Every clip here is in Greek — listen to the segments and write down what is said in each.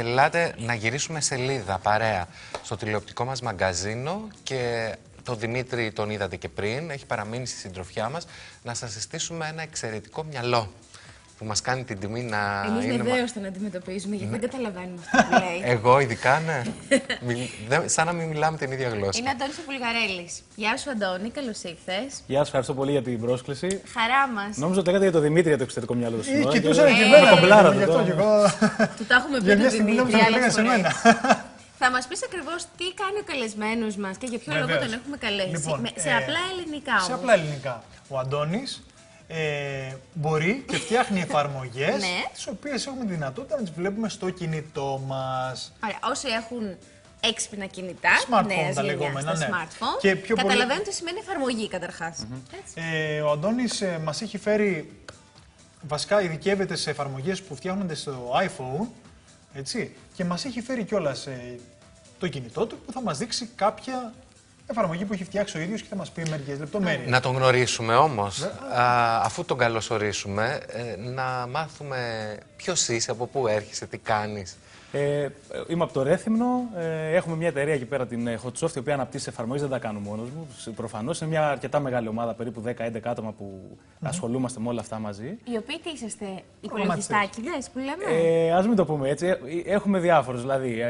Ελάτε να γυρίσουμε σελίδα, παρέα, στο τηλεοπτικό μας μαγκαζίνο και τον Δημήτρη τον είδατε και πριν, έχει παραμείνει στη συντροφιά μας, να σας συστήσουμε ένα εξαιρετικό μυαλό που μας κάνει την τιμή να Εμείς βεβαίως τον αντιμετωπίζουμε, γιατί δεν καταλαβαίνουμε αυτό που λέει. Εγώ ειδικά, ναι. Σαν να μην μιλάμε την ίδια γλώσσα. Είναι Αντώνης ο Βουλγαρέλης. Γεια σου, Αντώνη, καλώς ήρθες. Γεια σας, ευχαριστώ πολύ για την πρόσκληση. Χαρά μας. Νόμιζα ότι λέγατε για τον Δημήτρη για το εξωτερικό μυαλό του σήμερα. Κοιτούσα και εμένα. Κομπλάρα Γι' αυτό και εγώ. Του τα έχουμε πει τον Δημήτρη άλλες φορές. εμένα. Θα μας πεις ακριβώς τι κάνει ο καλεσμένος μας και για ποιο λόγο τον έχουμε καλέσει. Λοιπόν, σε απλά ελληνικά όμως. Σε απλά ελληνικά. Ο Αντώνης μπορεί και φτιάχνει εφαρμογές Ναι. τις οποίες έχουμε δυνατότητα να τις βλέπουμε στο κινητό μας. Ωραία, όσοι έχουν έξυπνα κινητά, Smartphone νέας τα γενιάς, λεγόμενα, τα ναι. smartphone, Και πιο πολύ- καταλαβαίνουν τι σημαίνει εφαρμογή καταρχάς. Έτσι. Ο Αντώνης μας έχει φέρει, βασικά ειδικεύεται σε εφαρμογές που φτιάχνονται στο iPhone, έτσι, και μας έχει φέρει κιόλας το κινητό του που θα μας δείξει κάποια εφαρμογή που έχει φτιάξει ο ίδιος και θα μας πει μερικές λεπτομέρειες. Να τον γνωρίσουμε όμως, αφού τον καλωσορίσουμε, να μάθουμε ποιος είσαι, από πού έρχεσαι, τι κάνεις. Είμαι από το Ρέθυμνο. Έχουμε μια εταιρεία εκεί πέρα, την HotSoft, η οποία αναπτύσσει εφαρμογές, δεν τα κάνω μόνος μου. Προφανώς είναι μια αρκετά μεγάλη ομάδα, περίπου 10-11 άτομα που ασχολούμαστε με όλα αυτά μαζί. Οι οποίοι τι είσαστε, υπολογιστάκηδες που λέμε. Ας μην το πούμε έτσι. Έχουμε διάφορους, δηλαδή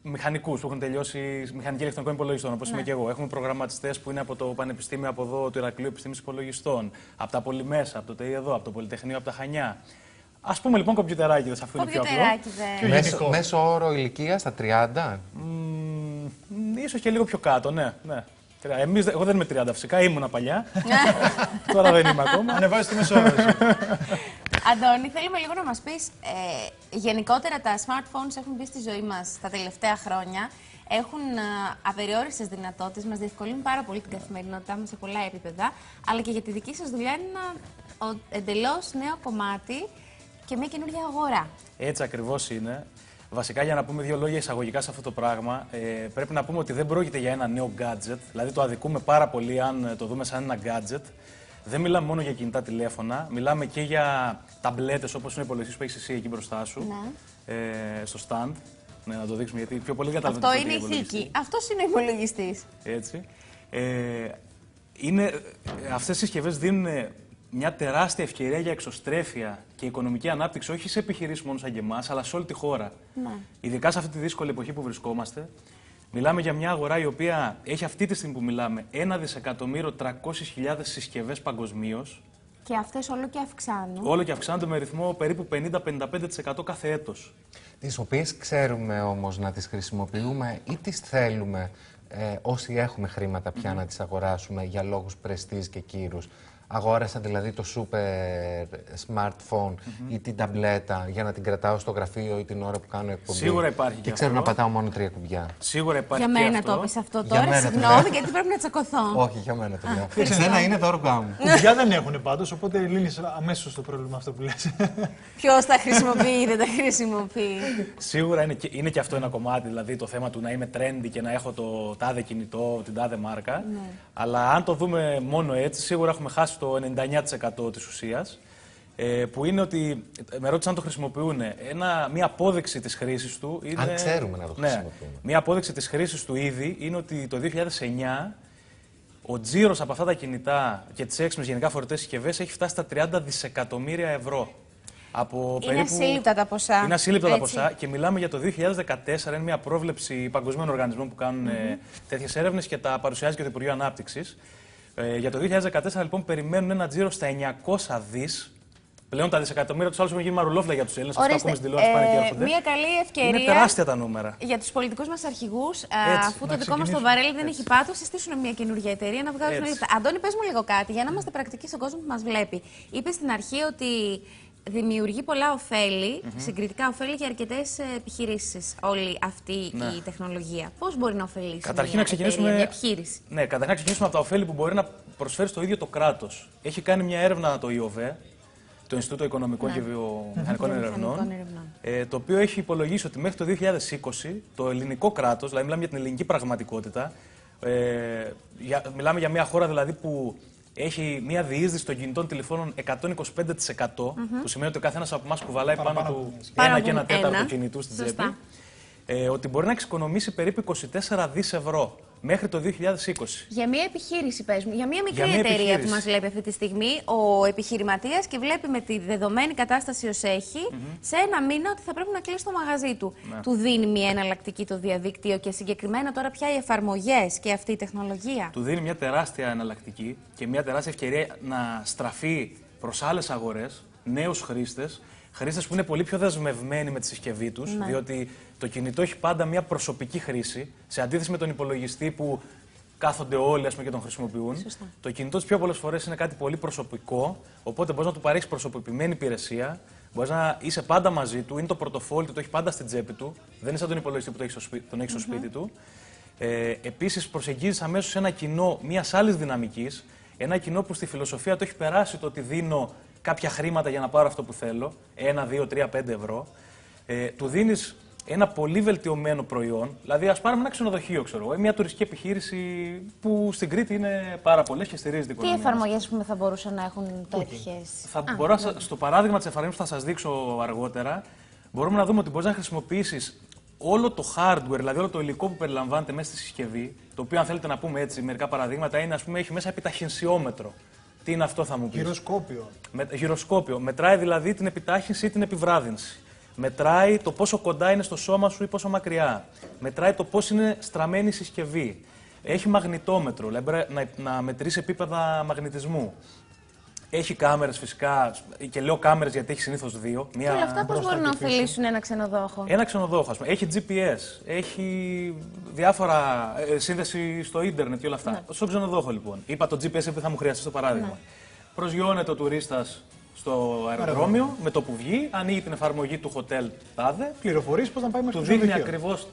μηχανικούς που έχουν τελειώσει μηχανική ηλεκτρονικών υπολογιστών, όπως είμαι και εγώ. Έχουμε προγραμματιστές που είναι από το Πανεπιστήμιο από εδώ, του Ηρακλείου Επιστήμης Υπολογιστών, από τα Πολυμέσα, από το ΤΕΙ εδώ, από το Πολυτεχνείο, από τα Χανιά. Ας πούμε λοιπόν κομπιουτεράκηδες, αφού είναι πιο απλό. Μέσο όρο ηλικίας στα 30. Ίσως και λίγο πιο κάτω, ναι. Εγώ δεν είμαι 30 φυσικά, ήμουνα παλιά. Τώρα δεν είμαι ακόμα. Ανεβάζει τη μεσόβαση. Αντώνη, θέλουμε λίγο να μας πεις, γενικότερα τα smartphones έχουν μπει στη ζωή μας τα τελευταία χρόνια. Έχουν απεριόριστες δυνατότητες, μας διευκολύνουν πάρα πολύ την καθημερινότητά μας σε πολλά επίπεδα. Αλλά και για τη δική σας δουλειά είναι ένα εντελώς νέο κομμάτι και μια καινούργια αγορά. Έτσι ακριβώς είναι. Βασικά, για να πούμε δύο λόγια εισαγωγικά σε αυτό το πράγμα, πρέπει να πούμε ότι δεν πρόκειται για ένα νέο gadget. Δηλαδή, το αδικούμε πάρα πολύ αν το δούμε σαν ένα gadget. Δεν μιλάμε μόνο για κινητά τηλέφωνα, μιλάμε και για ταμπλέτες όπως είναι ο υπολογιστής που έχεις εσύ εκεί μπροστά σου, στο stand. Ναι, να το δείξουμε γιατί πιο πολύ καταλαβαίνετε. Αυτό είναι η θήκη. Αυτός είναι ο υπολογιστής. Έτσι. Αυτές οι συσκευές δίνουν μια τεράστια ευκαιρία για εξωστρέφεια και οικονομική ανάπτυξη, όχι σε επιχειρήσεις μόνο σαν και εμάς, αλλά σε όλη τη χώρα. Ναι. Ειδικά σε αυτή τη δύσκολη εποχή που βρισκόμαστε. Μιλάμε για μια αγορά η οποία έχει αυτή τη στιγμή που μιλάμε 1.300.000 συσκευές παγκοσμίως. Και αυτές όλο και αυξάνουν. Όλο και αυξάνονται με ρυθμό περίπου 50-55% κάθε έτος. Τις οποίες ξέρουμε όμως να τις χρησιμοποιούμε ή τις θέλουμε όσοι έχουμε χρήματα πια να τις αγοράσουμε για λόγους πρεστίζ και κύρους. Αγόρασα δηλαδή το super smartphone ή την ταμπλέτα για να την κρατάω στο γραφείο ή την ώρα που κάνω εκπομπή. Σίγουρα υπάρχει και ξέρω να πατάω μόνο 3 κουμπιά. Σίγουρα υπάρχει για και μένα αυτό. το έπεσε αυτό τώρα, συγγνώμη, γιατί πρέπει να τσακωθώ. Όχι, για μένα το λέω. Εσένα είναι το όργα μου. Κουμπιά δεν έχουν πάντως, οπότε λύνεις αμέσως το πρόβλημα αυτό που λες. Ποιος τα χρησιμοποιεί ή δεν τα χρησιμοποιεί. Σίγουρα είναι και αυτό ένα κομμάτι, δηλαδή το θέμα του να είμαι trendy και να έχω το τάδε κινητό, την τάδε μάρκα. Ναι. Αλλά αν το δούμε μόνο έτσι, σίγουρα έχουμε χάσει το 99% της ουσίας. Που είναι ότι, με ρώτησαν αν το χρησιμοποιούν, μια απόδειξη της χρήσης του είναι... Αν ξέρουμε να το χρησιμοποιούμε. Μια απόδειξη της χρήσης του ήδη είναι ότι το 2009 ο τζίρος από αυτά τα κινητά και τις έξυπνες γενικά φορητές συσκευές έχει φτάσει στα 30 δισεκατομμύρια ευρώ. Είναι ασύλληπτα τα ποσά. Είναι ασύλληπτα τα ποσά και μιλάμε για το 2014, είναι μια πρόβλεψη παγκοσμίων οργανισμών που κάνουν τέτοιες έρευνες και τα παρουσιάζει και το Υπουργείο Ανάπτυξης. Για το 2014 λοιπόν περιμένουν ένα τζίρο στα 900 δις. Πλέον τα δισεκατομμύρια του άλλου έχουν γίνει μαρουλόφλα για τους Έλληνες. Αυτά ακούμε στην τηλεόραση πάνε και έρχονται. Μια καλή ευκαιρία. Είναι τεράστια τα νούμερα. Για τους πολιτικούς μας αρχηγούς, αφού το δικό μας το βαρέλι δεν έχει πάθος, συστήσουν μια καινούργια εταιρεία να βγάλουν λεφτά. Αντώνη, πες μου λίγο κάτι για να είμαστε πρακτικοί στον κόσμο που μας βλέπει. Είπες στην αρχή ότι δημιουργεί πολλά ωφέλη, συγκριτικά ωφέλη για αρκετές επιχειρήσεις όλη αυτή η τεχνολογία. Πώς μπορεί να ωφελήσει μια επιχείρηση? Ναι, καταρχήν να ξεκινήσουμε από τα ωφέλη που μπορεί να προσφέρει στο ίδιο το κράτος. Έχει κάνει μια έρευνα το ΙΟΒΕ, το Ινστιτούτο Οικονομικών και Βιομηχανικών Ερευνών, το οποίο έχει υπολογίσει ότι μέχρι το 2020 το ελληνικό κράτος, δηλαδή μιλάμε για την ελληνική πραγματικότητα, μιλάμε για μια χώρα δηλαδή που Έχει μια διείσδυση των κινητών τηλεφώνων 125%, που σημαίνει ότι ο καθένας από εμάς κουβαλάει πάνω του 1 και 1/4 κινητού στην τσέπη. Ότι μπορεί να εξοικονομήσει περίπου 24 δις ευρώ μέχρι το 2020. Για μια επιχείρηση, πες μου, για μια μικρή εταιρεία που μας βλέπει αυτή τη στιγμή, ο επιχειρηματίας και βλέπει με τη δεδομένη κατάσταση ως έχει, σε ένα μήνα ότι θα πρέπει να κλείσει το μαγαζί του. Του δίνει μια εναλλακτική το διαδίκτυο και συγκεκριμένα τώρα πια οι εφαρμογές και αυτή η τεχνολογία. Του δίνει μια τεράστια εναλλακτική και μια τεράστια ευκαιρία να στραφεί προς άλλες αγορές, νέους χρήστες. Χρήστες που είναι πολύ πιο δεσμευμένοι με τη συσκευή τους, διότι το κινητό έχει πάντα μια προσωπική χρήση, σε αντίθεση με τον υπολογιστή που κάθονται όλοι και τον χρησιμοποιούν. Σωστά. Το κινητό τις πιο πολλές φορές είναι κάτι πολύ προσωπικό, οπότε μπορείς να του παρέχεις προσωποποιημένη υπηρεσία, μπορείς να είσαι πάντα μαζί του, είναι το πορτοφόλι του, το έχει πάντα στην τσέπη του, δεν είναι σαν τον υπολογιστή που τον έχει στο σπίτι του. Επίσης, προσεγγίζεις αμέσως ένα κοινό μιας άλλης δυναμικής, ένα κοινό που στη φιλοσοφία το έχει περάσει το ότι δίνω κάποια χρήματα για να πάρω αυτό που θέλω, 1, 2, 3, 5 ευρώ, του δίνεις ένα πολύ βελτιωμένο προϊόν. Δηλαδή, ας πάρουμε ένα ξενοδοχείο, ξέρω εγώ, μια τουριστική επιχείρηση που στην Κρήτη είναι πάρα πολλές και στηρίζει την οικονομία. Τι εφαρμογές θα μπορούσαν να έχουν τέτοιες? Στο παράδειγμα της εφαρμογής που θα σας δείξω αργότερα, μπορούμε να δούμε ότι μπορείς να χρησιμοποιήσεις όλο το hardware, δηλαδή όλο το υλικό που περιλαμβάνεται μέσα στη συσκευή, το οποίο, αν θέλετε να πούμε έτσι, μερικά παραδείγματα είναι, ας πούμε, έχει μέσα επιταχυνσιόμετρο. Τι είναι αυτό, θα μου πεις? Γυροσκόπιο. Γυροσκόπιο. Μετράει δηλαδή την επιτάχυνση ή την επιβράδυνση. Μετράει το πόσο κοντά είναι στο σώμα σου ή πόσο μακριά. Μετράει το πώς είναι στραμμένη η συσκευή. Έχει μαγνητόμετρο, δηλαδή να μετρήσει επίπεδα μαγνητισμού. Έχει κάμερες φυσικά, και λέω κάμερες γιατί έχει συνήθως δύο. Και όλα αυτά πώς μπορούν να ωφελήσουν ένα ξενοδόχο? Ένα ξενοδόχο, ας πούμε. Έχει GPS, έχει διάφορα σύνδεση στο ίντερνετ και όλα αυτά. Στον ξενοδόχο, λοιπόν. Είπα το GPS επειδή θα μου χρειαστεί το παράδειγμα. Προσγειώνεται ο τουρίστας στο αεροδρόμιο, με το που βγει, ανοίγει την εφαρμογή του hotel τάδε. Πληροφορίες πώς να πάει μέχρι το το δείχνει ξενοδοχείο. ακριβώς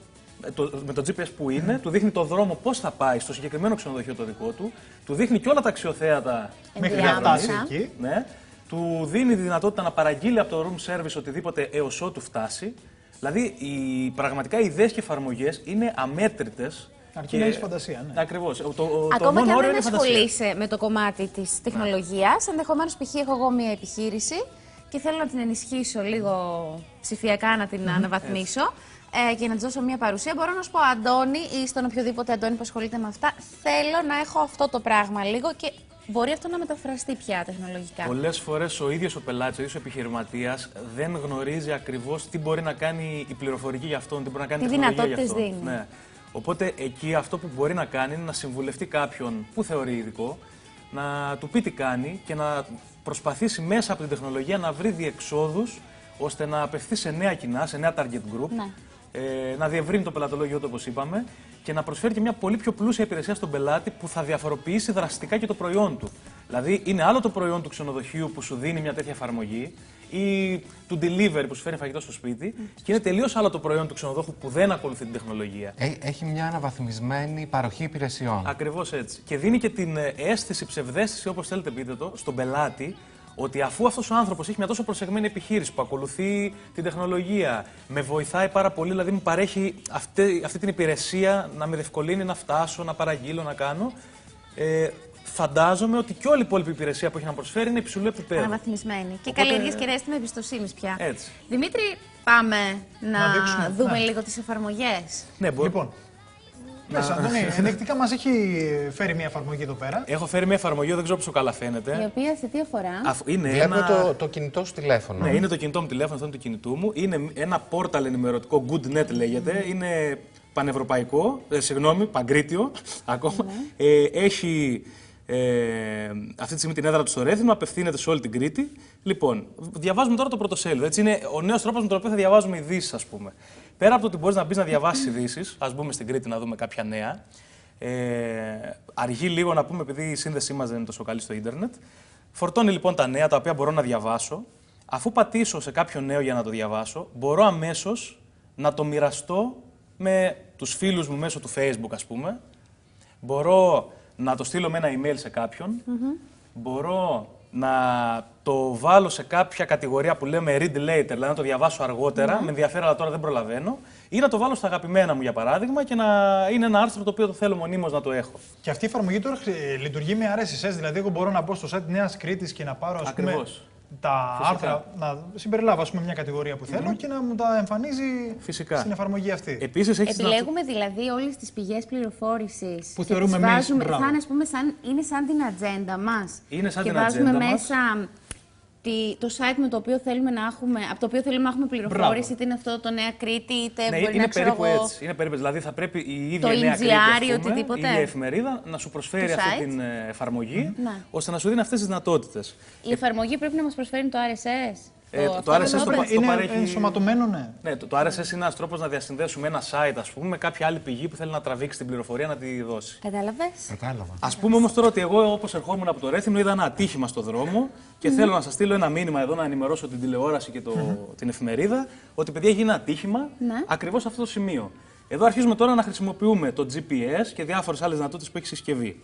με το GPS που είναι, του δείχνει το δρόμο πώς θα πάει στο συγκεκριμένο ξενοδοχείο το δικό του, του δείχνει και όλα τα αξιοθέατα Μέχρι να φτάσει εκεί. Ναι, του δίνει τη δυνατότητα να παραγγείλει από το room service οτιδήποτε έως ότου φτάσει. Δηλαδή, πραγματικά οι ιδέες και εφαρμογές είναι αμέτρητες. Αρκεί να έχεις φαντασία, ναι. Ακριβώς. Ακόμα και αν δεν ασχολείσαι με το κομμάτι της τεχνολογίας, ενδεχομένως π.χ. έχω εγώ μια επιχείρηση και θέλω να την ενισχύσω λίγο ψηφιακά, να την αναβαθμίσω και να της δώσω μια παρουσία. Μπορώ να σου πω, Αντώνη, ή στον οποιοδήποτε Αντώνη που ασχολείται με αυτά, θέλω να έχω αυτό το πράγμα λίγο και μπορεί αυτό να μεταφραστεί πια τεχνολογικά. Πολλές φορές ο ίδιος ο πελάτης, ο ίδιος ο επιχειρηματίας δεν γνωρίζει ακριβώς τι μπορεί να κάνει η πληροφορική για αυτόν, τι μπορεί να κάνει η τεχνολογία για αυτόν. Δίνει. Ναι. Οπότε εκεί αυτό που μπορεί να κάνει είναι να συμβουλευτεί κάποιον που θεωρεί ειδικό, να του πει τι κάνει και να προσπαθήσει μέσα από την τεχνολογία να βρει διεξόδους ώστε να απευθεί σε νέα κοινά, σε νέα target group, να διευρύνει το πελατολόγιο του, όπως είπαμε, και να προσφέρει και μια πολύ πιο πλούσια υπηρεσία στον πελάτη που θα διαφοροποιήσει δραστικά και το προϊόν του. Δηλαδή, είναι άλλο το προϊόν του ξενοδοχείου που σου δίνει μια τέτοια εφαρμογή ή του delivery που σου φέρνει φαγητό στο σπίτι, και είναι τελείως άλλο το προϊόν του ξενοδόχου που δεν ακολουθεί την τεχνολογία. Έχει μια αναβαθμισμένη παροχή υπηρεσιών. Ακριβώς έτσι. Και δίνει και την αίσθηση, ψευδαίσθηση, όπως θέλετε πείτε το, στον πελάτη, ότι αφού αυτός ο άνθρωπος έχει μια τόσο προσεγμένη επιχείρηση που ακολουθεί την τεχνολογία, με βοηθάει πάρα πολύ, δηλαδή μου παρέχει αυτή την υπηρεσία να με διευκολύνει να φτάσω, να παραγγείλω, να κάνω, φαντάζομαι ότι και όλη η υπόλοιπη υπηρεσία που έχει να προσφέρει είναι υψηλού επίπεδου. Αναβαθμισμένη. Και καλλιεργείς και αίσθημα εμπιστοσύνης πια. Έτσι. Δημήτρη, πάμε να δούμε λίγο τις εφαρμογές. Ναι, Λοιπόν, Αντώνη, ενδεικτικά μας έχει φέρει μια εφαρμογή εδώ πέρα. Έχω φέρει μια εφαρμογή, δεν ξέρω πόσο καλά φαίνεται. Η οποία σε τι αφορά? Βλέπω το κινητό σου τηλέφωνο. Ναι, είναι το κινητό μου τηλέφωνο, αυτό είναι το κινητού μου. Είναι ένα πόρταλ ενημερωτικό, GoodNet λέγεται. Είναι πανευρωπαϊκό, παγκρίτιο ακόμα. Έχει αυτή τη στιγμή την έδρα του στο Ρέθυμνο, απευθύνεται σε όλη την Κρήτη. Λοιπόν, διαβάζουμε τώρα το πρωτοσέλιδο. Έτσι είναι ο νέος τρόπος με τον οποίο θα διαβάζουμε ειδήσεις, ας πούμε. Πέρα από το ότι μπορείς να μπεις να διαβάσεις ειδήσεις, ας μπούμε στην Κρήτη να δούμε κάποια νέα. Αργεί λίγο να πούμε, επειδή η σύνδεσή μας δεν είναι τόσο καλή στο ίντερνετ. Φορτώνει λοιπόν τα νέα, τα οποία μπορώ να διαβάσω. Αφού πατήσω σε κάποιο νέο για να το διαβάσω, μπορώ αμέσως να το μοιραστώ με τους φίλους μου μέσω του Facebook, ας πούμε. Μπορώ να το στείλω με ένα email σε κάποιον. Μπορώ να το βάλω σε κάποια κατηγορία που λέμε read later, δηλαδή να το διαβάσω αργότερα, με ενδιαφέρει αλλά τώρα δεν προλαβαίνω, ή να το βάλω στα αγαπημένα μου για παράδειγμα και να είναι ένα άρθρο το οποίο το θέλω μονίμως να το έχω. Και αυτή η εφαρμογή τώρα λειτουργεί με RSS, δηλαδή εγώ μπορώ να μπω στο site Νέας Κρήτης και να πάρω ας πούμε, τα άρθρα, να συμπεριλάβω ας πούμε, μια κατηγορία που θέλω και να μου τα εμφανίζει στην εφαρμογή αυτή. Επίσης, επιλέγουμε δηλαδή όλες τις πηγές πληροφόρησης που θεωρούμε εμείς. Θα είναι, ας πούμε, είναι σαν την ατζέντα μας. Είναι σαν και την ατζέντα βάζουμε μας. μέσα το site με το οποίο θέλουμε να έχουμε, από το οποίο θέλουμε να έχουμε πληροφόρηση, είτε είναι αυτό το Νέα Κρήτη, είτε μπορεί να ξέρω εγώ. Έτσι. Είναι περίπου έτσι. Δηλαδή θα πρέπει η ίδια το η Νέα Κρήτη, οτιδήποτε. η ίδια εφημερίδα να σου προσφέρει αυτή την εφαρμογή, ώστε να σου δίνει αυτές τις δυνατότητες. Η εφαρμογή πρέπει να μας προσφέρει το RSS. Το RSS είναι ενσωματωμένο, ναι. Ναι, το RSS είναι ένας τρόπος να διασυνδέσουμε ένα site, ας πούμε, με κάποια άλλη πηγή που θέλει να τραβήξει την πληροφορία να τη δώσει. Κατάλαβες? Κατάλαβα. Ας πούμε όμως τώρα ότι εγώ, όπως ερχόμουν από το Ρέθυμνο, είδα ένα ατύχημα στο δρόμο και θέλω να σας στείλω ένα μήνυμα εδώ να ενημερώσω την τηλεόραση και την εφημερίδα ότι παιδιά γίνει ένα ατύχημα ακριβώς σε αυτό το σημείο. Εδώ αρχίζουμε τώρα να χρησιμοποιούμε το GPS και διάφορες άλλες δυνατότητες που έχει συσκευή.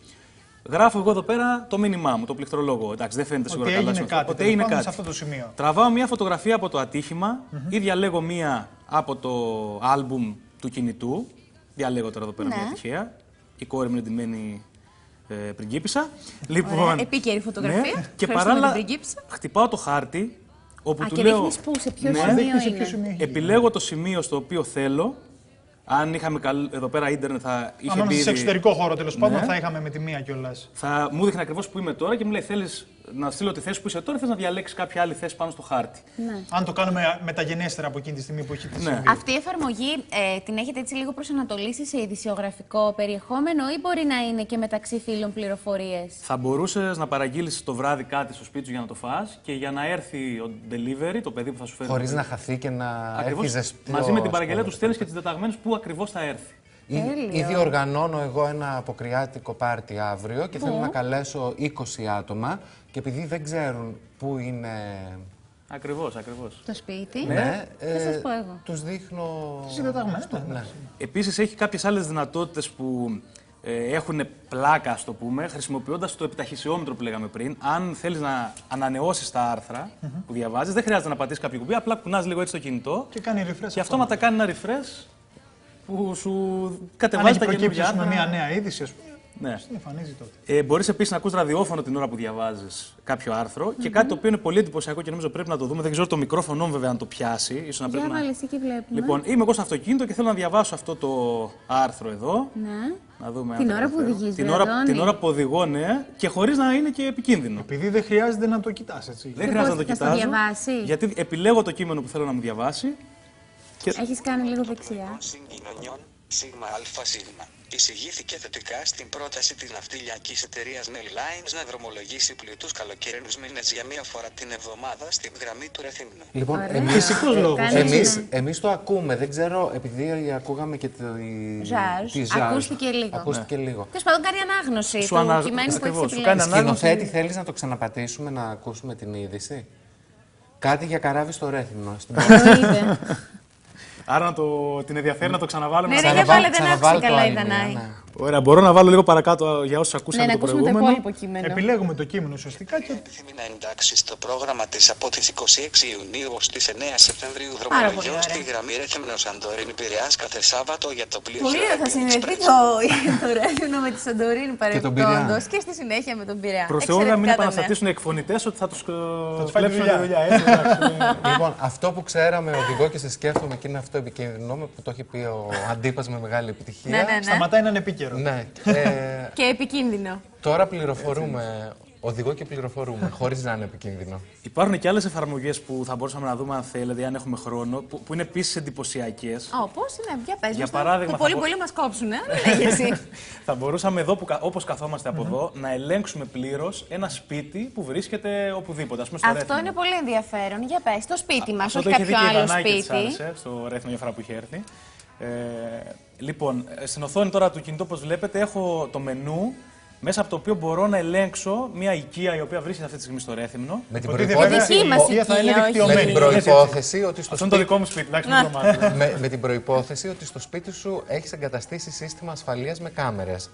Γράφω εγώ εδώ πέρα το μήνυμά μου, το πληκτρολόγο. Εντάξει, δεν φαίνεται σίγουρα καλά. Ότι έγινε κάτι σε αυτό το σημείο. Τραβάω μια φωτογραφία από το ατύχημα ή διαλέγω μια από το άλμπουμ του κινητού. Διαλέγω τώρα εδώ πέρα μια τυχαία. Η κόρη μου είναι ντυμένη πριγκίπισσα. Λοιπόν, επίκαιρη φωτογραφία. Και παράλληλα χτυπάω το χάρτη. Όπου του λέω. Πού, σε ποιο σημείο είναι. Επιλέγω το σημείο στο οποίο θέλω. Αν είχαμε εδώ πέρα ίντερνετ θα είχε αν μπει. Σε εξωτερικό χώρο τέλος πάντων θα είχαμε με τη μία κιόλας. Θα μου δείχνει ακριβώς που είμαι τώρα και μου λέει: θέλεις να στείλω τη θέση που είσαι τώρα, θες να διαλέξεις κάποια άλλη θέση πάνω στο χάρτη. Ναι. Αν το κάνουμε μεταγενέστερα από εκείνη τη στιγμή που έχει τη συμβεί. Αυτή η εφαρμογή την έχετε έτσι λίγο προσανατολίσει σε ειδησιογραφικό περιεχόμενο ή μπορεί να είναι και μεταξύ φίλων πληροφορίες? Θα μπορούσες να παραγγείλεις το βράδυ κάτι στο σπίτι σου για να το φας και για να έρθει ο delivery, το παιδί που θα σου φέρει. Χωρίς να χαθεί και να έρθει ζεστό. Μαζί με την παραγγελία του στέλνεις και τις δεταγμένες που ακριβώς θα έρθει. Ήδη οργανώνω εγώ ένα αποκριάτικο πάρτι αύριο και θέλω να καλέσω 20 άτομα και επειδή δεν ξέρουν πού είναι. Ακριβώς. Το σπίτι. Ναι, θα σας πω εγώ. Τους δείχνω. Ναι. Επίσης έχει κάποιες άλλες δυνατότητες που έχουν πλάκα, ας το πούμε, χρησιμοποιώντας το επιταχυσιόμετρο που λέγαμε πριν. Αν θέλεις να ανανεώσεις τα άρθρα που διαβάζεις, δεν χρειάζεται να πατήσεις κάποιο κουμπί, απλά κουνάς λίγο έτσι το κινητό και κάνει refresh. Και αυτόματα κάνει ένα refresh που σου κατεβάζει τα καινούργια άρθρα. Αν έχει μια νέα είδηση, ας πούμε. Ναι. Στην εμφανίζει τότε. Μπορείς επίσης να ακούς ραδιόφωνο την ώρα που διαβάζεις κάποιο άρθρο και κάτι το οποίο είναι πολύ εντυπωσιακό και νομίζω πρέπει να το δούμε. Δεν ξέρω το μικρόφωνο βέβαια αν το πιάσει. Ίσως να πρέπει να. Βάλες, εκεί βλέπουμε. Λοιπόν, είμαι εγώ στο αυτοκίνητο και θέλω να διαβάσω αυτό το άρθρο εδώ. Ναι. Να δούμε την ώρα που οδηγείς, την ώρα που οδηγώ, ναι, και χωρίς να είναι και επικίνδυνο. Επειδή δεν χρειάζεται να το κοιτάς, έτσι. Δεν χρειάζεται να το κοιτάζω. Γιατί επιλέγω το κείμενο που θέλω να μου διαβάσει. Έχεις κάνει λίγο δεξιά. Συγκοινωνιών σίγμα αλφα σίγμα. Εισηγήθηκε θετικά στην πρόταση της ναυτιλιακής εταιρείας Nel Lines να δρομολογήσει πλουτούς καλοκαιρινούς μήνες για μία φορά την εβδομάδα στην γραμμή του Ρεθύμνου. Λοιπόν, εμείς το ακούμε. Δεν ξέρω, επειδή ακούγαμε και τη Ζάζ. Ακούστηκε λίγο. Τέλος πάντων, κάνει ανάγνωση του κειμένου που έχεις επιλέξει. Σκηνοθέτη, θέλεις να το ξαναπατήσουμε, να ακούσουμε την είδηση? Κάτι για καράβι στο Ρέθυμνο. Άρα την ενδιαφέρει να το ξαναβάλουμε. Ναι, δεν βάλετε να άκουσε καλά η Δανάη. Ωραία, μπορώ να βάλω λίγο παρακάτω για όσους ακούσαμε το προηγούμενο. Το υπόλοιπο κείμενο. Επιλέγουμε το κείμενο ουσιαστικά και. Επιθυμεί να εντάξει στο πρόγραμμα της από τις 26 Ιουνίου ως τις 9 Σεπτεμβρίου δρομολογιών στη γραμμή Ρέθυμνο Σαντορίνη Πειραιάς κάθε Σάββατο για το πλοίο. Πολύ θα συνδεθεί το Ρέθυμνο με τη Σαντορίνη παρεμπιπτόντως και στη συνέχεια με τον Πειραιά. Προς Θεό να μην επαναστατήσουν οι εκφωνητές ότι θα τους κλέψουν τη δουλειά. Λοιπόν, αυτό που ξέραμε οδηγώ και σε σκέφτομαι και είναι αυτό επικίνδυνο που το έχει πει ο Αντίπας με μεγάλη επιτυχία. Σταματάει να είναι επίκαιρο. Ναι. Και επικίνδυνο. Τώρα πληροφορούμε. Οδηγώ και πληροφορούμε, χωρίς να είναι επικίνδυνο. Υπάρχουν και άλλες εφαρμογές που θα μπορούσαμε να δούμε αν θέλετε, αν έχουμε χρόνο, που είναι επίσης εντυπωσιακές. Πώς είναι, για πες. Για παράδειγμα, πολύ μας κόψουνε, εσύ. Θα μπορούσαμε εδώ, όπως καθόμαστε από εδώ, να ελέγξουμε πλήρως ένα σπίτι που βρίσκεται οπουδήποτε. Ας πούμε, στο αυτό είναι πολύ ενδιαφέρον. Για πες, το σπίτι μας, όχι κάποιο άλλο σπίτι. Στο Ρέθυμνο μια φορά που είχε έρθει. Λοιπόν, στην οθόνη τώρα του κινητού, όπως βλέπετε, έχω το μενού μέσα από το οποίο μπορώ να ελέγξω μια οικία η οποία βρίσκεται αυτή τη στιγμή στο Ρέθυμνο. Με την προϋπόθεση ότι στο αυτό είναι το δικό μου σπίτι, εντάξει, με την προϋπόθεση ότι στο σπίτι σου έχεις εγκαταστήσει σύστημα ασφαλείας με κάμερες.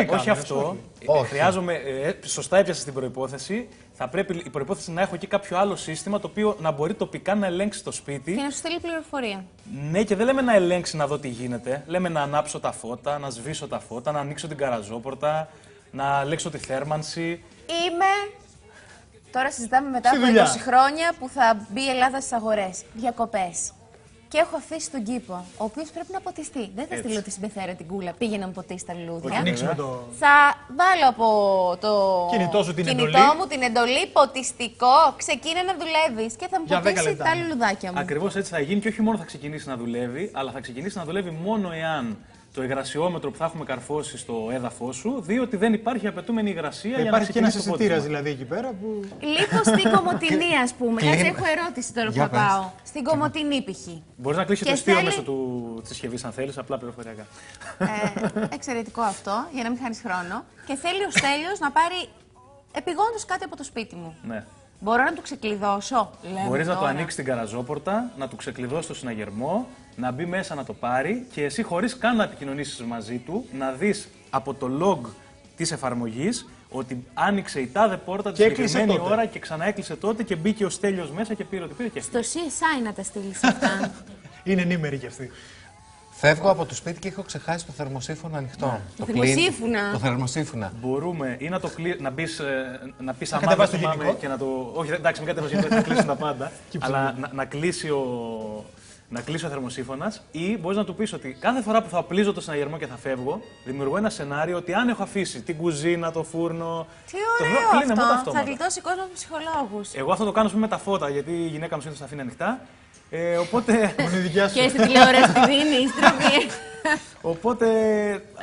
Όχι αυτό. Χρειάζομαι. Σωστά έπιασε την προϋπόθεση. Θα πρέπει η προϋπόθεση να έχω και κάποιο άλλο σύστημα το οποίο να μπορεί τοπικά να ελέγξει το σπίτι. Και να σου στείλει πληροφορία. Ναι, και δεν λέμε να ελέγξει να δω τι γίνεται. Λέμε να ανάψω τα φώτα, να σβήσω τα φώτα, να ανοίξω την καραζόπορτα, να ελέγξω τη θέρμανση. Τώρα συζητάμε μετά από 20 χρόνια που θα μπει η Ελλάδα στις αγορές. Διακοπές. Και έχω αφήσει τον κήπο, ο οποίος πρέπει να ποτιστεί. Δεν θα στείλω τη συμπεθέρα την κούλα, πήγε να μου ποτίσει τα λουλούδια. Θα βάλω από το κινητό μου την εντολή, ποτιστικό, ξεκίνα να δουλεύεις και θα μου ποτίσει τα λουλουδάκια μου. Ακριβώς έτσι θα γίνει και όχι μόνο θα ξεκινήσει να δουλεύει, αλλά θα ξεκινήσει να δουλεύει μόνο εάν το υγρασιόμετρο που θα έχουμε καρφώσει στο έδαφος σου δει ότι δεν υπάρχει απαιτούμενη υγρασία για να ξεκινήσει. Υπάρχει και ένας αισθητήρας δηλαδή εκεί πέρα που. Λίγο στην Κομοτηνή, ας πούμε. Κάτσε, έχω ερώτηση τώρα που θα πάω. Στην Κομοτηνή π.χ. Μπορείς να κλείσεις το εστίο μέσω της συσκευής αν θέλεις, απλά πληροφοριακά. Εξαιρετικό αυτό, για να μην χάνεις χρόνο. Και θέλει ο Στέλιος να πάρει επιγόντως κάτι από το σπίτι μου. Ναι. Μπορώ να του ξεκλειδώσω. Μπορείς να το ανοίξεις την καραζόπορτα, να του ξεκλειδώσεις το συναγερμό, να μπει μέσα να το πάρει και εσύ χωρίς καν να επικοινωνήσεις μαζί του, να δεις από το log της εφαρμογής ότι άνοιξε η τάδε πόρτα τη συγκεκριμένη ώρα και ξαναέκλεισε τότε και μπήκε ο Στέλιος μέσα και πήρε ό,τι πήρε και στο CSI να τα στείλεις αυτά. Είναι ενήμεροι κι αυτοί. Φεύγω από το σπίτι και έχω ξεχάσει το θερμοσύφωνο ανοιχτό. Το θερμοσύφωνα. Το θερμοσύφωνα. Μπορούμε ή να το να πεις αμά και να το. Όχι, εντάξει, μην κατεβάσεις γιατί θα κλείσουν τα πάντα. Αλλά να κλείσει ο θερμοσύφωνας ή μπορείς να του πεις ότι κάθε φορά που θα οπλίζω το συναγερμό και θα φεύγω, δημιουργώ ένα σενάριο ότι αν έχω αφήσει την κουζίνα, το φούρνο. Τι ωραίο αυτό! Θα γλιτώσει κόσμο από ψυχολόγους. Εγώ αυτό το κάνω με τα φώτα γιατί η γυναίκα μου συνήθως τα αφήνει ανοιχτά. Οπότε. Και στην τηλεόραση τη δίνει, στροφή. Οπότε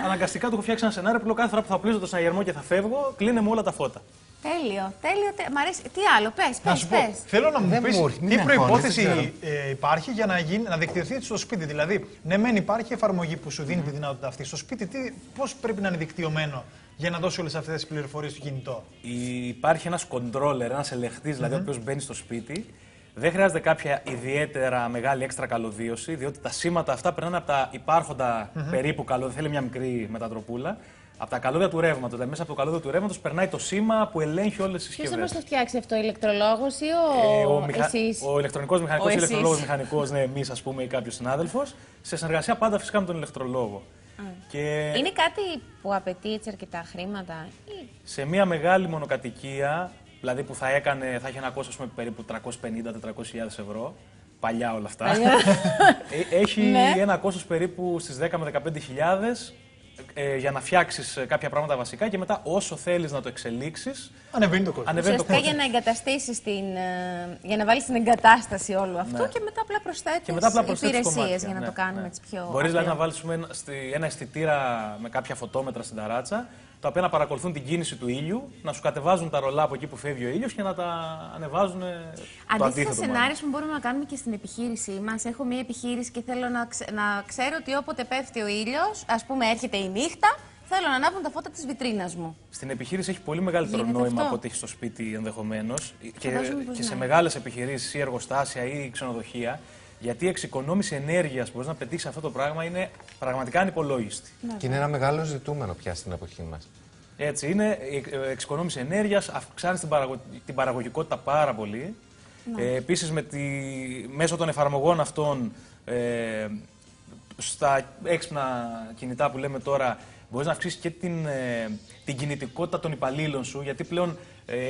αναγκαστικά του έχω φτιάξει ένα σενάριο που λέω κάθε φορά που θα οπλίζω το συναγερμό και θα φεύγω, κλείνε μου όλα τα φώτα. Τέλειο, τέλειο. Μ' αρέσει. Τι άλλο, πες. Θέλω να μου πεις τι προϋπόθεση υπάρχει για να δικτυωθεί στο σπίτι. Δηλαδή, ναι, μεν υπάρχει εφαρμογή που σου δίνει τη δυνατότητα αυτή. Στο σπίτι, πώς πρέπει να είναι δικτυωμένο για να δώσει όλες αυτές τις πληροφορίες στο κινητό. Υπάρχει ένας controller, ένας ελεγχτής, δηλαδή ο οποίος μπαίνει στο σπίτι. Δεν χρειάζεται κάποια ιδιαίτερα μεγάλη έξτρα καλωδίωση, διότι τα σήματα αυτά περνάνε από τα υπάρχοντα περίπου καλώδια. Θέλει μια μικρή μετατροπούλα. Από τα καλώδια του ρεύματος. Δηλαδή, μέσα από το καλώδιο του ρεύματος περνάει το σήμα που ελέγχει όλες τις συσκευές. Ποιος θα μας το φτιάξει αυτό, ο ηλεκτρολόγος ή εσείς? Ο ηλεκτρονικός μηχανικός ή ο ηλεκτρολόγος μηχανικός, ναι, εμείς ας πούμε ή κάποιος συνάδελφος. Σε συνεργασία πάντα φυσικά με τον ηλεκτρολόγο. Και... Είναι κάτι που απαιτεί έτσι αρκετά χρήματα? Σε μια μεγάλη μονοκατοικία, δηλαδή που θα είχε ένα κόστος περίπου 350-400.000 ευρώ. Παλιά όλα αυτά. Έχει ένα κόστος περίπου στις 10 με 15.000 για να φτιάξεις κάποια πράγματα βασικά και μετά όσο θέλεις να το εξελίξεις. Ανεβαίνει το κόστος. Ουσιαστικά για να εγκαταστήσεις για να βάλεις την εγκατάσταση όλο αυτό και μετά απλά προσθέτεις υπηρεσίες για να το κάνουμε έτσι πιο. Μπορείς δηλαδή να βάλεις ένα αισθητήρα με κάποια φωτόμετρα στην ταράτσα, τα οποία να παρακολουθούν την κίνηση του ήλιου, να σου κατεβάζουν τα ρολά από εκεί που φεύγει ο ήλιος και να τα ανεβάζουν το αντίθετο. Αντίστοιχα σενάρια που μπορούμε να κάνουμε και στην επιχείρησή μας. Έχω μια επιχείρηση και θέλω να ξέρω ότι όποτε πέφτει ο ήλιος, ας πούμε έρχεται η νύχτα, θέλω να ανάβουν τα φώτα της βιτρίνας μου. Στην επιχείρηση έχει πολύ μεγαλύτερο νόημα από ό,τι έχει στο σπίτι ενδεχομένως. Και σε μεγάλες επιχειρήσεις ή εργοστάσια ή ξενοδοχεία. Γιατί η εξοικονόμηση ενέργειας που μπορείς να πετύχεις αυτό το πράγμα είναι πραγματικά ανυπολόγιστη. Και είναι ένα μεγάλο ζητούμενο πια στην εποχή μας. Έτσι είναι. Η εξοικονόμηση ενέργειας αυξάνει την παραγωγικότητα πάρα πολύ. Επίσης, μέσω των εφαρμογών αυτών, στα έξυπνα κινητά που λέμε τώρα, μπορείς να αυξήσεις και την κινητικότητα των υπαλλήλων σου. Γιατί πλέον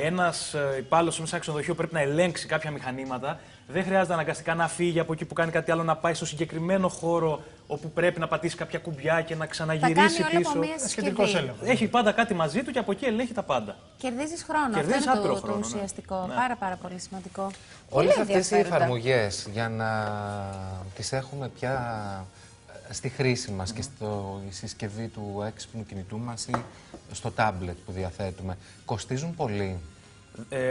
ένας υπάλληλος μέσα σε ένα ξενοδοχείο πρέπει να ελέγξει κάποια μηχανήματα. Δεν χρειάζεται αναγκαστικά να φύγει από εκεί που κάνει κάτι άλλο, να πάει στο συγκεκριμένο χώρο όπου πρέπει να πατήσει κάποια κουμπιά και να ξαναγυρίσει πίσω. Έχει πάντα κάτι μαζί του και από εκεί ελέγχει τα πάντα. Κερδίζεις χρόνο. Κερδίζεις άπειρο χρόνο. Το ουσιαστικό. Πάρα πολύ σημαντικό. Όλες αυτές οι εφαρμογές για να τις έχουμε πια στη χρήση μας και στη συσκευή του έξυπνου κινητού μας ή στο τάμπλετ που διαθέτουμε, κοστίζουν πολύ?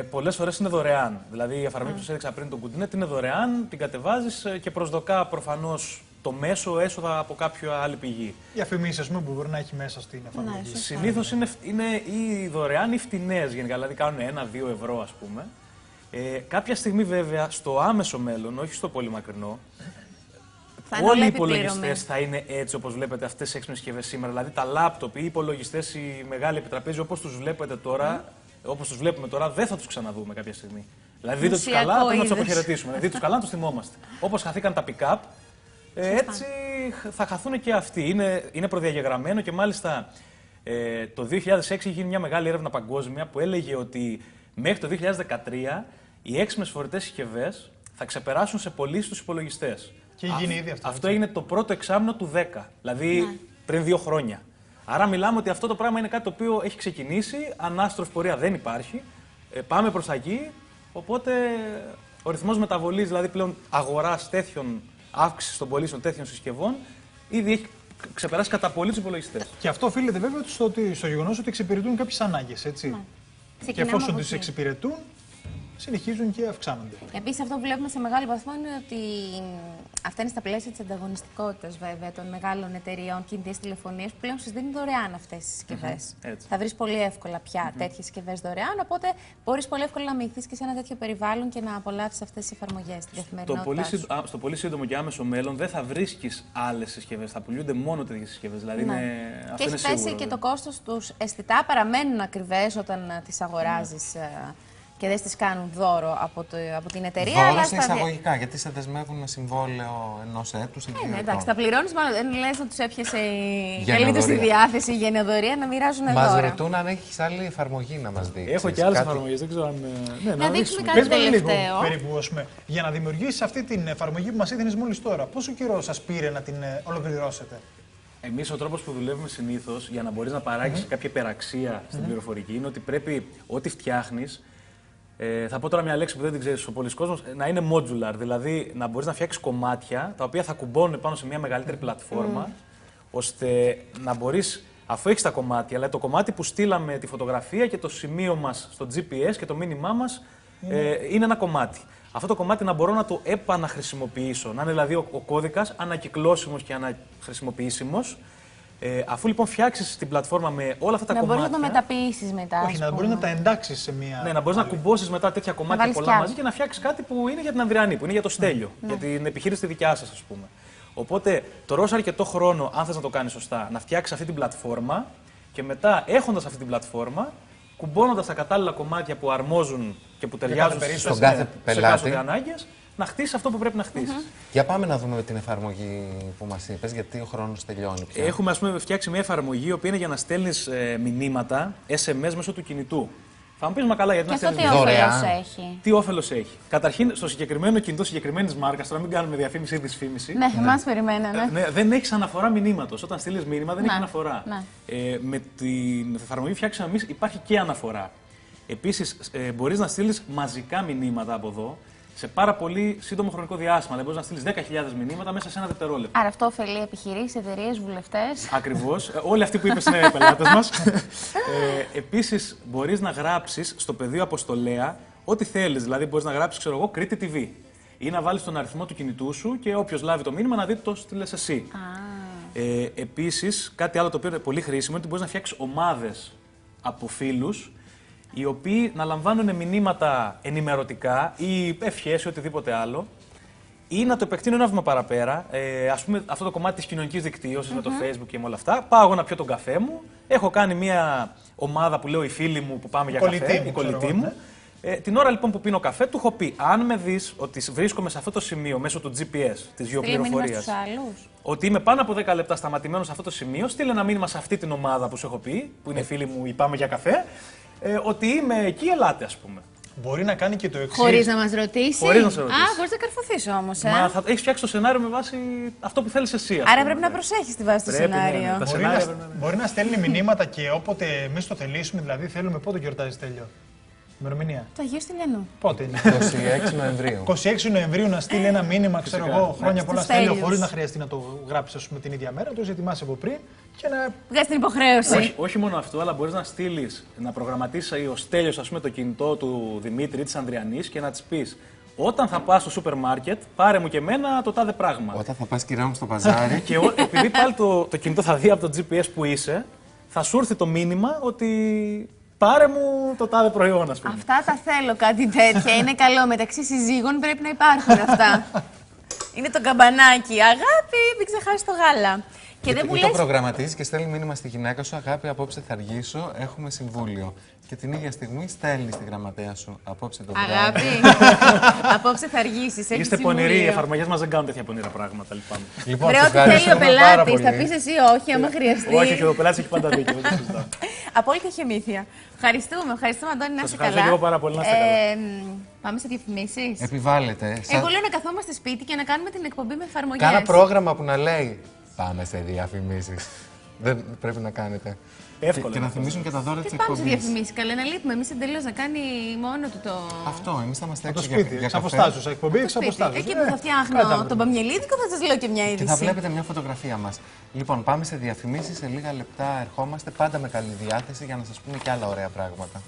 Πολλές φορές είναι δωρεάν. Δηλαδή η εφαρμογή που σας έδειξα πριν, το Goodnet, είναι δωρεάν, την κατεβάζεις και προσδοκά προφανώς το μέσο έσοδα από κάποια άλλη πηγή. Οι αφημίσεις που μπορεί να έχει μέσα στην εφαρμογή. Συνήθως είναι ή δωρεάν ή φτηνές γενικά, δηλαδή κάνουν 1-2 ευρώ ας πούμε. Κάποια στιγμή βέβαια στο άμεσο μέλλον, όχι στο πολύ μακρινό, Όλοι οι υπολογιστές θα είναι έτσι όπως βλέπετε αυτές τις έξυπνες συσκευές σήμερα. Δηλαδή τα λάπτοπ ή οι υπολογιστές, οι μεγάλοι επιτραπέζοι όπως τους βλέπετε τώρα, όπως τους βλέπουμε τώρα, δεν θα τους ξαναδούμε κάποια στιγμή. Δηλαδή δείτε τους καλά, πρέπει να τους αποχαιρετήσουμε. Δείτε τους καλά, να τους θυμόμαστε. Όπως χαθήκαν τα pick-up, έτσι θα χαθούν και αυτοί. Είναι προδιαγεγραμμένο και μάλιστα το 2006 είχε γίνει μια μεγάλη έρευνα παγκόσμια που έλεγε ότι μέχρι το 2013 οι έξυπνες φορητές συσκευές θα ξεπεράσουν σε πωλήσεις τους υπολογιστές. Και γίνει ήδη αυτό. Αυτό έγινε το πρώτο εξάμηνο του 10, δηλαδή πριν 2 χρόνια. Άρα μιλάμε ότι αυτό το πράγμα είναι κάτι το οποίο έχει ξεκινήσει, ανάστροφη πορεία δεν υπάρχει, πάμε προς τα εκεί, οπότε ο ρυθμός μεταβολής, δηλαδή πλέον αγοράς τέτοιων, αύξησης των πωλήσεων τέτοιων συσκευών, ήδη έχει ξεπεράσει κατά πολύ τους υπολογιστές. Και αυτό οφείλεται βέβαια στο γεγονός ότι εξυπηρετούν κάποιες ανάγκες, έτσι. Ναι. Και εφόσον τις εξυπηρετούν, συνεχίζουν και αυξάνονται. Επίσης, αυτό που βλέπουμε σε μεγάλο βαθμό είναι ότι αυτά είναι στα πλαίσια της ανταγωνιστικότητας βέβαια των μεγάλων εταιριών κινητής τηλεφωνίας που πλέον σας δίνουν δωρεάν αυτές τις συσκευές. Θα βρεις πολύ εύκολα πια τέτοιες συσκευές δωρεάν, οπότε μπορείς πολύ εύκολα να μειχθείς και σε ένα τέτοιο περιβάλλον και να απολαύσεις αυτές τις εφαρμογές στην καθημερινότητά σου. Στο πολύ σύντομο και άμεσο μέλλον δεν θα βρίσκεις άλλες συσκευές, θα πουλούνται μόνο τέτοιες συσκευές. Δηλαδή και έχει πέσει και το κόστος τους αισθητά, παραμένουν ακριβές όταν τις αγοράζεις. Και δεν τις κάνουν δώρο από την εταιρεία. Δώρο σε εισαγωγικά, γιατί σε δεσμεύουν με συμβόλαιο ενός έτους. Εντάξει, τα πληρώνεις, μάλλον δεν λες να τους έπιασε η καλή τους τη διάθεση, η γενεοδορία να μοιράζουν δώρα. Μας ρωτούν αν έχεις άλλη εφαρμογή να μας δείξεις. Έχω και άλλες εφαρμογές, δεν ξέρω αν. Να δείξουμε κάτι τελευταίο. Περίπου, για να δημιουργήσεις αυτή την εφαρμογή που μας έδινες μόλις τώρα, πόσο καιρό σας πήρε να την ολοκληρώσετε? Εμείς ο τρόπος που δουλεύουμε συνήθως για να μπορείς να παράγεις κάποια υπεραξία στην πληροφορική είναι ότι πρέπει ό,τι φτιάχνεις. Θα πω τώρα μια λέξη που δεν την ξέρει ο πολλής κόσμος, να είναι modular, δηλαδή να μπορείς να φτιάξεις κομμάτια τα οποία θα κουμπώνουν πάνω σε μια μεγαλύτερη πλατφόρμα, ώστε να μπορείς, αφού έχεις τα κομμάτια, αλλά το κομμάτι που στείλαμε τη φωτογραφία και το σημείο μας στο GPS και το μήνυμά μας είναι ένα κομμάτι. Αυτό το κομμάτι να μπορώ να το επαναχρησιμοποιήσω, να είναι δηλαδή ο κώδικας ανακυκλώσιμος και αναχρησιμοποιήσιμος. Αφού λοιπόν φτιάξεις την πλατφόρμα με όλα αυτά τα κομμάτια. Να μπορείς να το μεταποιήσεις μετά. Όχι, να μπορείς να τα εντάξεις σε μία. Ναι, να μπορείς να κουμπώσεις μετά τέτοια κομμάτια πολλά μαζί και να φτιάξεις κάτι που είναι για την Ανδριανή, που είναι για το Στέλιο, για την επιχείρηση τη δικιά σας, ας πούμε. Οπότε τρως αρκετό χρόνο, αν θες να το κάνεις σωστά, να φτιάξεις αυτή την πλατφόρμα και μετά έχοντας αυτή την πλατφόρμα, κουμπώνοντας τα κατάλληλα κομμάτια που αρμόζουν και που ταιριάζουν στον κάθε πελάτη ανάγκες, να χτίσεις αυτό που πρέπει να χτίσεις. Για πάμε να δούμε την εφαρμογή που μας είπες, γιατί ο χρόνος τελειώνει πια. Έχουμε ας πούμε φτιάξει μια εφαρμογή, η οποία είναι για να στέλνεις μηνύματα, SMS μέσω του κινητού. Θα μου πεις, μα καλά, γιατί να στέλνεις δωρεάν. Τι όφελος έχει? Καταρχήν, στο συγκεκριμένο κινητό συγκεκριμένης μάρκας, τώρα μην κάνουμε διαφήμιση ή δυσφήμιση. Ναι, εμάς περιμένανε. Δεν έχεις αναφορά μηνύματος. Όταν στείλεις μήνυμα, δεν έχει αναφορά. Με την εφαρμογή φτιάξαμε εμείς, υπάρχει και αναφορά. Επίσης, μπορείς να στείλεις μαζικά μηνύματα από εδώ σε πάρα πολύ σύντομο χρονικό διάστημα. Δηλαδή, μπορείς να στείλεις 10.000 μηνύματα μέσα σε ένα δευτερόλεπτο. Άρα αυτό ωφελεί επιχειρήσεις, εταιρείες, βουλευτές. Ακριβώς. Όλοι αυτοί που είπες είναι πελάτες μας. Επίσης, μπορείς να γράψεις στο πεδίο αποστολέα ό,τι θέλεις. Δηλαδή, μπορείς να γράψεις, ξέρω εγώ, Κρήτη TV. Ή να βάλεις τον αριθμό του κινητού σου και όποιος λάβει το μήνυμα να δει το στείλες εσύ. Επίσης, κάτι άλλο το οποίο είναι πολύ χρήσιμο είναι ότι μπορείς να φτιάξεις ομάδες από φίλους, οι οποίοι να λαμβάνουν μηνύματα ενημερωτικά ή ευχές ή οτιδήποτε άλλο, ή να το επεκτείνω ένα βήμα παραπέρα. Ας πούμε, αυτό το κομμάτι της κοινωνικής δικτύωσης με το Facebook και με όλα αυτά. Πάω εγώ να πιω τον καφέ μου. Έχω κάνει μια ομάδα που λέω οι φίλοι μου που πάμε για καφέ, η κολλητή μου. Την ώρα λοιπόν που πίνω καφέ, του έχω πει: αν με δεις ότι βρίσκομαι σε αυτό το σημείο μέσω του GPS, της γεωπληροφορίας, ότι είμαι πάνω από 10 λεπτά σταματημένο σε αυτό το σημείο, στείλε ένα μήνυμα σε αυτή την ομάδα που σου έχω πει, που είναι φίλοι μου, ή πάμε για καφέ, ότι είμαι εκεί, ελάτε, ας πούμε. Μπορεί να κάνει και το εξής. Χωρίς να μας ρωτήσει. Χωρίς να σε ρωτήσει. Μπορείς να καρφωθείς όμως. Μα θα έχεις φτιάξει το σενάριο με βάση αυτό που θέλεις εσύ. Άρα πρέπει να προσέχεις τη βάση του σενάριου. Μπορεί να στέλνει μηνύματα και όποτε εμείς το θελήσουμε, δηλαδή θέλουμε πότε γιορτάζει Τέλειο. Ημερομηνία. Το Αγίου Στυλιανού. Πότε είναι? 26 Νοεμβρίου. 26 Νοεμβρίου να στείλει ένα μήνυμα, ξέρω εγώ, χρόνια πολλά Στέλιο, χωρίς να χρειαστεί να το γράψει, ας πούμε, την ίδια μέρα, το ετοιμάσει από πριν και να. Βγάζει την υποχρέωση. Όχι μόνο αυτό, αλλά μπορείς να στείλεις, να προγραμματίσεις ο Στέλιος, ας πούμε, το κινητό του Δημήτρη ή της Ανδριανής και να της πεις: όταν θα πας στο σούπερ μάρκετ, πάρε μου και εμένα το τάδε πράγμα. Όταν θα πας, κυρία μου, στο παζάρι. Και επειδή πάλι το κινητό θα δει από το GPS που είσαι, θα σου έρθει το μήνυμα ότι. Πάρε μου το τάδε προϊόν, ας πούμε. Αυτά τα θέλω, κάτι τέτοια. Είναι καλό. Μεταξύ συζύγων πρέπει να υπάρχουν αυτά. Είναι το καμπανάκι. Αγάπη, μην ξεχάσει το γάλα. Και δεν μου Ή λες... το προγραμματίζει και στέλνει μήνυμα στη γυναίκα σου: Αγάπη, απόψε θα αργήσω, έχουμε συμβούλιο. Και την ίδια στιγμή στέλνει στη γραμματέα σου: Απόψε το βράδυ. Αγάπη, απόψε θα αργήσεις. Είστε πονηροί, οι εφαρμογές μας δεν κάνουν τέτοια πονηρά πράγματα, λυπάμαι. Λοιπόν, Βρε, σε ό,τι θέλει ο ευχαριστούμε πάρα πελάτης. Θα πολύ. πεις εσύ όχι, άμα χρειαστεί. Όχι, και ο πελάτης έχει πάντα δίκιο. Δεν το συζητάω. Απόλυτα χεμήθεια. Ευχαριστούμε, Αντώνη, να Σας είσαι ευχαριστώ καλά. και εγώ πάρα πολύ, να είστε Πάμε σε διαφημίσεις. Επιβάλλεται. Εγώ λέω να καθόμαστε σπίτι και να κάνουμε την εκπομπή με εφαρμογές. Κάνα πρόγραμμα που να λέει πάμε σε διαφημίσεις. Δεν πρέπει να κάνετε. Εύκολο. Και να θυμίσουν και τα δώρα της Τι πάμε σε εκπομπής. διαφημίσεις, καλέ, να λείπουμε. Εμείς εντελώς να κάνει μόνο του το. Αυτό, εμείς θα είμαστε Από το έξω σπίτι, για εξ καφέ. αποστάσεως. Εκπομπή εξ Σπίτι. αποστάσεως. Εκεί που θα φτιάχνω τον παμιελίδικο θα σας λέω και μια είδηση. Και θα βλέπετε μια φωτογραφία μας. Λοιπόν, πάμε σε διαφημίσεις, σε λίγα λεπτά ερχόμαστε, πάντα με καλή διάθεση για να σας πούμε και άλλα ωραία πράγματα.